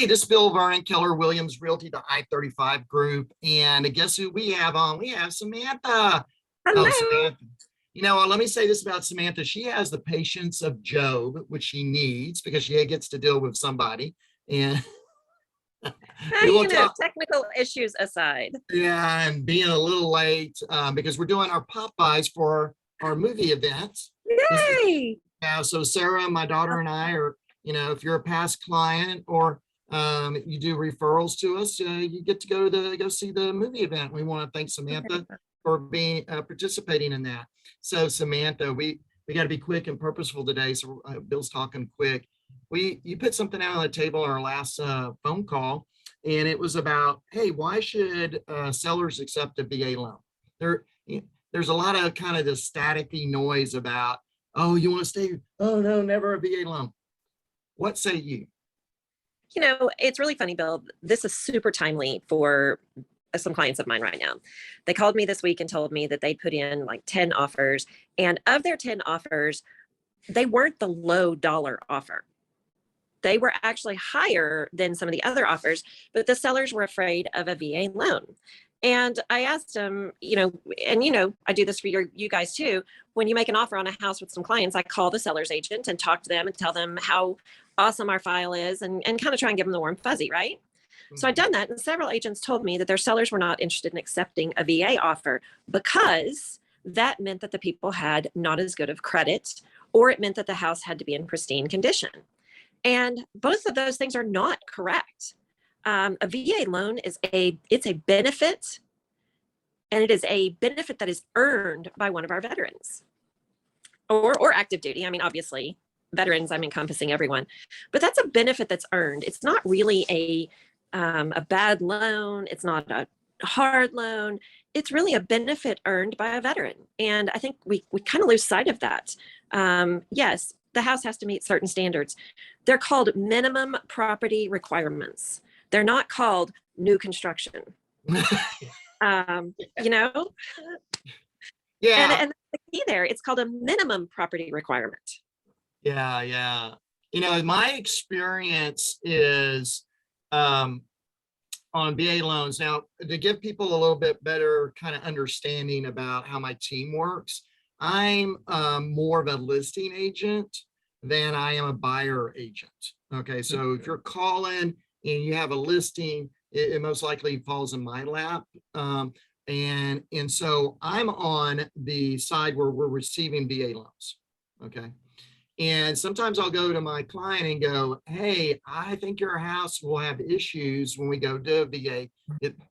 Hey, this is Bill Vernon, Keller Williams Realty, the I-35 group. And guess who we have on? We have Samantha. Oh, Hello. Samantha. Let me say this about Samantha. She has the patience of Job, which she needs because she gets to deal with somebody. And we will talk. Technical issues aside. Yeah, and being a little late because we're doing our Popeyes for our movie events. Yay! So Sarah, my daughter, and I are, if you're a past client or you do referrals to us, you get to go see the movie event. We want to thank Samantha for being participating in that. So Samantha, we got to be quick and purposeful today. So Bill's talking quick. You put something out on the table in our last phone call, and it was about, hey, why should sellers accept a VA loan? There's a lot of kind of the staticky noise about, oh, you want to stay? Oh no, never a VA loan. What say you? It's really funny, Bill. This is super timely for some clients of mine right now. They called me this week and told me that they put in like 10 offers. And of their 10 offers, they weren't the low dollar offer. They were actually higher than some of the other offers, but the sellers were afraid of a VA loan. And I asked them, I do this for you guys too. When you make an offer on a house with some clients, I call the seller's agent and talk to them and tell them how awesome our file is and kind of try and give them the warm fuzzy, right? So I'd done that, and several agents told me that their sellers were not interested in accepting a VA offer because that meant that the people had not as good of credit, or it meant that the house had to be in pristine condition. And both of those things are not correct. A VA loan it's a benefit, and it is a benefit that is earned by one of our veterans or active duty. I mean, obviously, veterans, I'm encompassing everyone, but that's a benefit that's earned. It's not really a bad loan. It's not a hard loan. It's really a benefit earned by a veteran. And I think we kind of lose sight of that. Yes, the house has to meet certain standards. They're called minimum property requirements. They're not called new construction. Yeah. And the key there, it's called a minimum property requirement. Yeah. My experience is on VA loans. Now, to give people a little bit better kind of understanding about how my team works, I'm more of a listing agent than I am a buyer agent. Okay, so if you're calling and you have a listing, it most likely falls in my lap. And so I'm on the side where we're receiving VA loans. Okay. And sometimes I'll go to my client and go, hey, I think your house will have issues when we go to VA.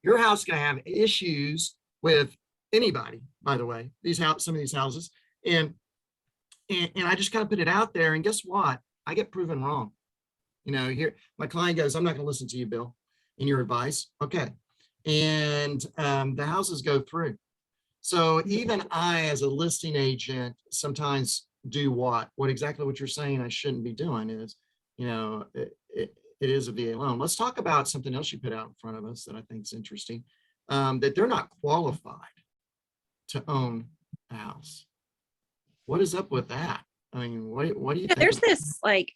Your house is going to have issues with anybody, by the way, some of these houses. And I just kind of put it out there. And guess what? I get proven wrong. Here, my client goes, I'm not going to listen to you, Bill, and your advice. Okay. And the houses go through. So even I, as a listing agent, sometimes do what exactly what you're saying I shouldn't be doing is, it is a VA loan. Let's talk about something else you put out in front of us that I think is interesting, that they're not qualified to own a house. What is up with that? I mean, what do you think? There's this like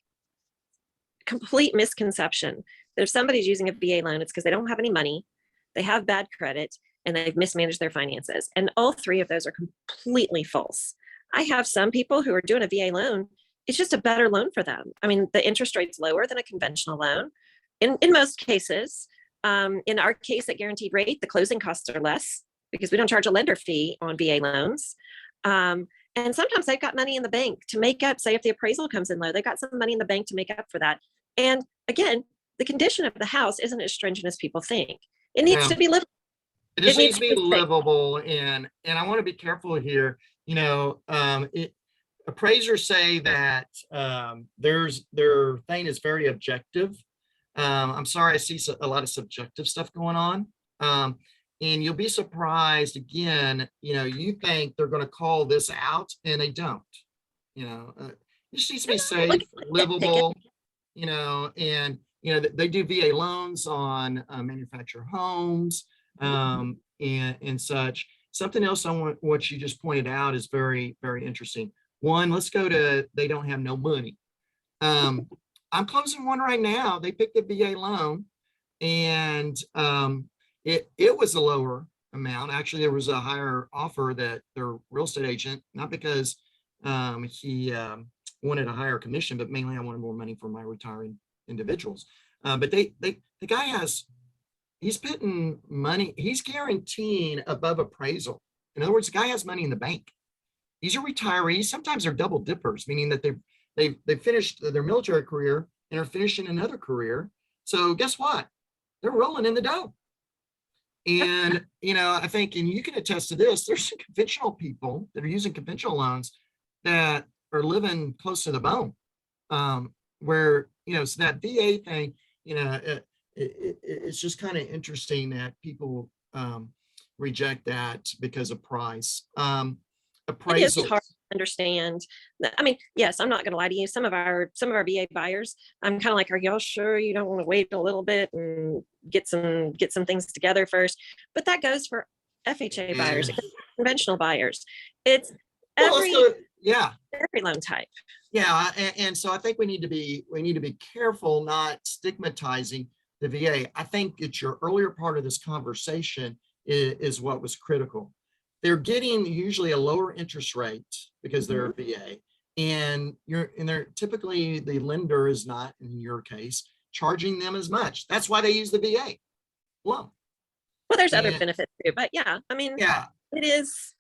complete misconception that if somebody's using a VA loan, it's because they don't have any money, they have bad credit, and they've mismanaged their finances. And all three of those are completely false. I have some people who are doing a VA loan. It's just a better loan for them. I mean, the interest rate's lower than a conventional loan in most cases. In our case at guaranteed rate, the closing costs are less because we don't charge a lender fee on VA loans. And sometimes they've got money in the bank to make up, say if the appraisal comes in low, they've got some money in the bank to make up for that. And again, the condition of the house isn't as stringent as people think. It needs to be livable. It just needs to be livable. And I want to be careful here. Appraisers say that their thing is very objective. I'm sorry, I see a lot of subjective stuff going on. And you'll be surprised again, you think they're going to call this out and they don't. It just needs to be safe, livable, and they do VA loans on manufactured homes and such. Something else on what you just pointed out is very, very interesting. One, let's go to they don't have no money. I'm closing one right now. They picked a VA loan, and it was a lower amount. Actually, there was a higher offer that their real estate agent, not because he wanted a higher commission, but mainly I wanted more money for my retiring individuals. But the guy he's putting money, he's guaranteeing above appraisal. In other words, the guy has money in the bank. These are retirees. Sometimes they're double dippers, meaning that they've finished their military career and are finishing another career. So guess what? They're rolling in the dough. And, I think, and you can attest to this, there's some conventional people that are using conventional loans that are living close to the bone, where, so that VA thing, it's just kind of interesting that people reject that because of price. It is Appraisals. hard to understand. I mean, yes, I'm not going to lie to you. Some of our VA buyers, I'm kind of like, are y'all sure you don't want to wait a little bit and get some things together first? But that goes for FHA buyers, conventional buyers. It's every loan type. Yeah, and so I think we need to be careful not stigmatizing the VA. I think it's your earlier part of this conversation is what was critical. They're getting usually a lower interest rate because they're a VA, and they're typically, the lender is not, in your case, charging them as much. That's why they use the VA loan. Well, there's other benefits too, but yeah, I mean, it is,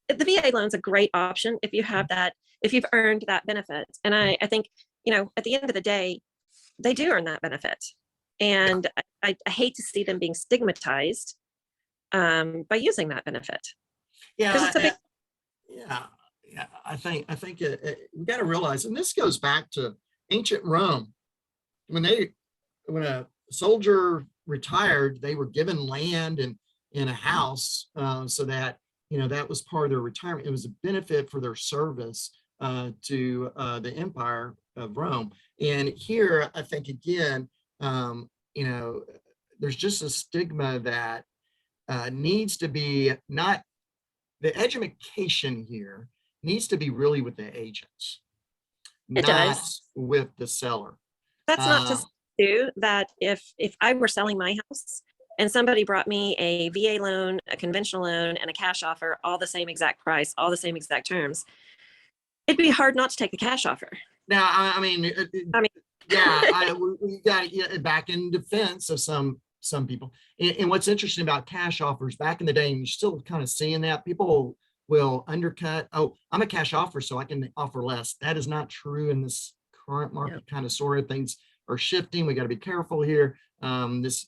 the VA loan's a great option if you have that, if you've earned that benefit. And I think, at the end of the day, they do earn that benefit. And I hate to see them being stigmatized by using that benefit. Yeah, I think we got to realize, and this goes back to ancient Rome. When a soldier retired, they were given land and in a house, so that that was part of their retirement. It was a benefit for their service to the empire of Rome. And here, I think again, there's just a stigma that needs to be, not the education here needs to be really with the agents, not with the seller. That's not to do that. If I were selling my house and somebody brought me a VA loan, a conventional loan, and a cash offer, all the same exact price, all the same exact terms, it'd be hard not to take the cash offer. Now, I mean, we got back in defense of some people. And what's interesting about cash offers back in the day, and you're still kind of seeing that, people will undercut. Oh, I'm a cash offer, so I can offer less. That is not true in this current market. Kind of sort of things are shifting. We got to be careful here. This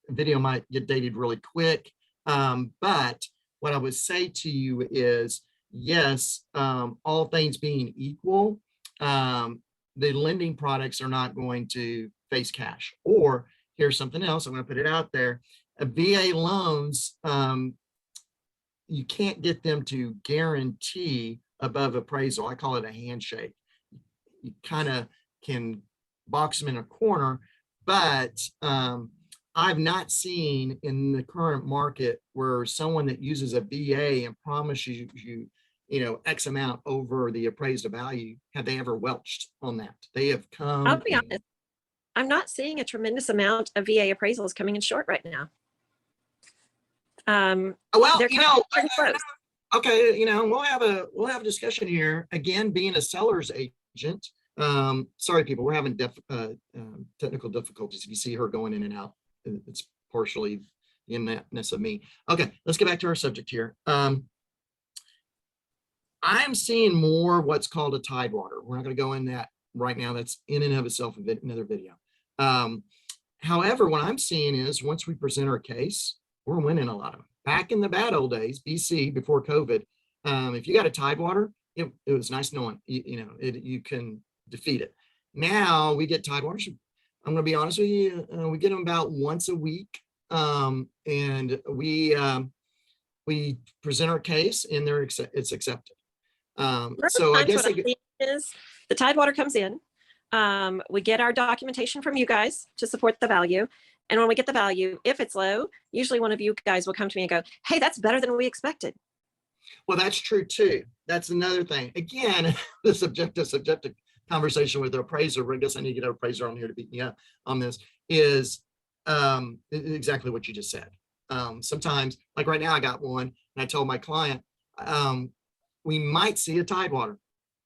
video might get dated really quick. But what I would say to you is, yes, all things being equal, the lending products are not going to face cash. Or here's something else, I'm going to put it out there. VA loans, you can't get them to guarantee above appraisal. I call it a handshake. You kind of can box them in a corner, but I've not seen in the current market where someone that uses a VA and promises you X amount over the appraised value, have they ever welched on that? They have come. I'll be honest, I'm not seeing a tremendous amount of VA appraisals coming in short right now. Well, okay, we'll have a discussion here. Again, being a seller's agent, sorry people, we're having technical difficulties. If you see her going in and out, it's partially the innatness of me. Okay, let's get back to our subject here. I'm seeing more what's called a tidewater. We're not going to go in that right now. That's in and of itself another video. However, what I'm seeing is once we present our case, we're winning a lot of them. Back in the bad old days, BC, before COVID, if you got a tidewater, it was nice knowing you can defeat it. Now we get tidewaters. I'm going to be honest with you, we get them about once a week, and we present our case, and it's accepted. So I guess is the tidewater comes in. We get our documentation from you guys to support the value. And when we get the value, if it's low, usually one of you guys will come to me and go, hey, that's better than we expected. Well, that's true too. That's another thing. Again, the subjective conversation with the appraiser, I guess I need to get an appraiser on here to beat me up on this, is exactly what you just said. Sometimes, like right now, I got one, and I told my client, we might see a Tidewater,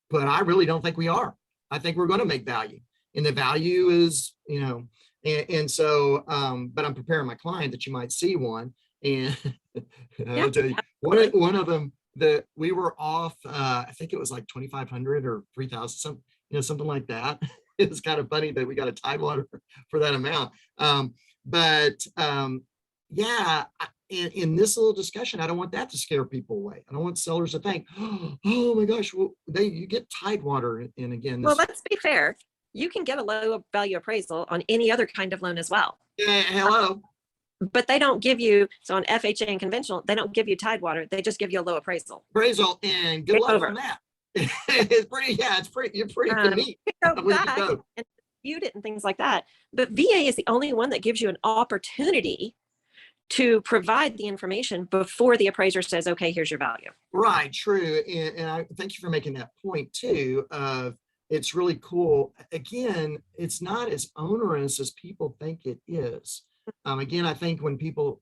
but I really don't think we are. I think we're going to make value, and the value is, and so, but I'm preparing my client that you might see one, and I'll tell you, one of them that we were off, I think it was like 2,500 or 3,000, something like that. It was kind of funny that we got a Tidewater for that amount. Yeah, in this little discussion, I don't want that to scare people away. I don't want sellers to think, oh my gosh, well, you get Tidewater. And again, well, let's be fair. You can get a low value appraisal on any other kind of loan as well. Yeah, hello. But they don't give you, so on FHA and conventional, they don't give you Tidewater. They just give you a low appraisal. Appraisal, and good luck on that. It's pretty, you're pretty neat. Go back and dispute it and things like that. But VA is the only one that gives you an opportunity to provide the information before the appraiser says, okay, here's your value. Right, true. And I thank you for making that point too. It's really cool. Again, it's not as onerous as people think it is. Again, I think when people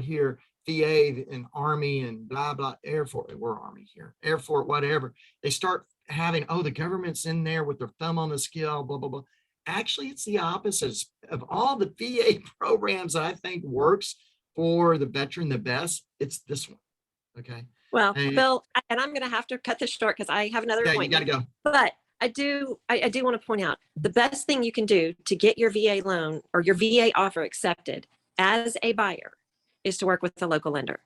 hear VA and Army and blah, blah, Air Force, we're Army here, Air Force, whatever, they start having, oh, the government's in there with their thumb on the scale, blah, blah, blah. Actually, it's the opposite. Of all the VA programs that I think works for the veteran the best, it's this one. Okay. Well, Bill, and I'm going to have to cut this short because I have another point. You got to go. But I do want to point out the best thing you can do to get your VA loan or your VA offer accepted as a buyer is to work with the local lender.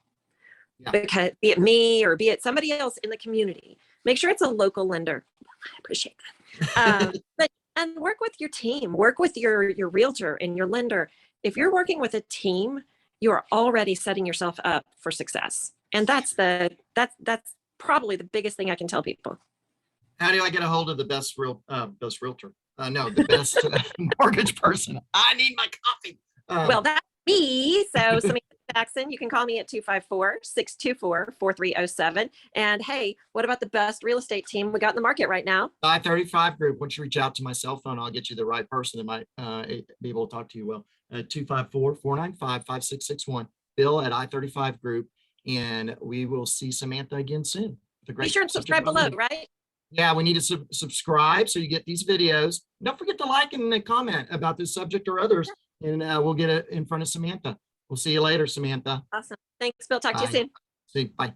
Yeah. Because be it me or be it somebody else in the community, make sure it's a local lender. I appreciate that. And work with your team, work with your realtor and your lender. If you're working with a team, you are already setting yourself up for success. And that's probably the biggest thing I can tell people. How do I get a hold of the best realtor? No, the best mortgage person. I need my coffee. Well, that's me. So Samantha Jackson, you can call me at 254-624-4307. And hey, what about the best real estate team we got in the market right now? I-35 Group. Once you reach out to my cell phone, I'll get you the right person that might be able to talk to you well. 254-495-5661. Bill at I-35 Group. And we will see Samantha again soon. Be sure and subscribe below, right? Yeah, we need to subscribe so you get these videos. Don't forget to like and comment about this subject or others, and we'll get it in front of Samantha. We'll see you later, Samantha. Awesome. Thanks, Bill. Talk to you soon. See you. Bye.